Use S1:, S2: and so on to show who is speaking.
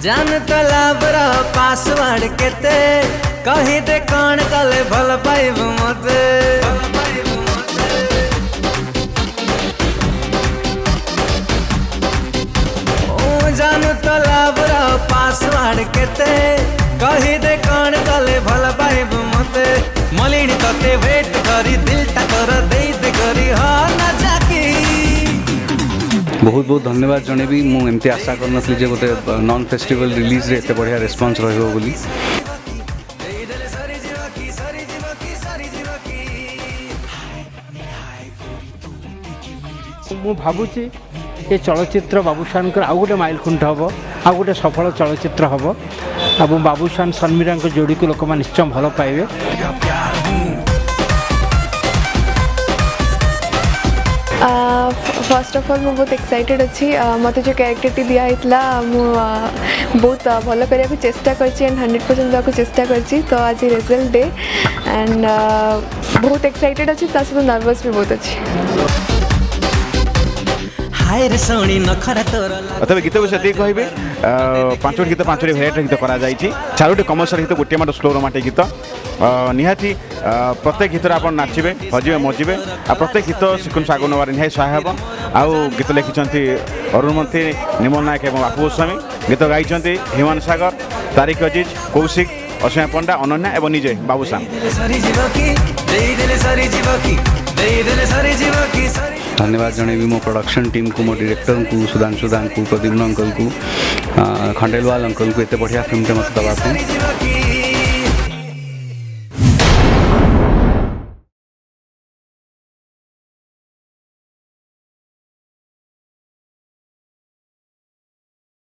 S1: जान तलाबर पासवर्ड केते कही दे कौन कले भल पाइब मते ओ जान तलाबर पासवर्ड केते कही दे कौन कले भल पाइब मते मलिनी तते वेट करी दिल टा कर दे दे करी हा ना जाकी
S2: बहुत बहुत धन्यवाद जनबी मु एमती आशा कर नथली जे गोटे नॉन फेस्टिवल रिलीज रे एते बढ़िया रिस्पांस रहबो बोली
S3: मु भावुची ये चलचित्र बाबूशान आउ गोटे माइलखुंट हम आउ गोटे सफल चलचित्र हम और बाबूशान शर्मिला जोड़ी को लोक निश्चय भल पाइबे।
S4: फर्स्ट ऑफ ऑल मैं बहुत एक्साइटेड अच्छी मत जो कैरेक्टर दिया बहुत भल करने को चेष्टा करची एंड 100% देवा चेष्टा करची तो आज रिजल्ट डे एंड बहुत एक्साइटेड अच्छी सहित नर्वस भी बहुत अच्छी।
S5: तब गीत विषय कहे पांचोटी गीत पांचोटी भेराइटी गीत करा चारोटी कमर्शियल गीत गोटे माट स्लो रोमांटिक गीत निहाती प्रत्येक गीत आप नाचे हजे मजिबे आ प्रत्येक गीत सिक्वेन्स आगे नबार निहाई सहाय हम आउ गीत लिखिं अरुण मंत्री निमल नायक और बापू गोस्वामी गीत गाई हिमान सागर तारिक अजीज कौशिक असीमा पंडा अनन्या और निजे बाबूशान।
S2: धन्यवाद जनबी मो प्रोडक्शन टीम को मो डायरेक्टर को सुधांशु को प्रद्युम्न अंकल को खंडेलवाल अंकल को एत बढ़िया फिल्म मत दवाई।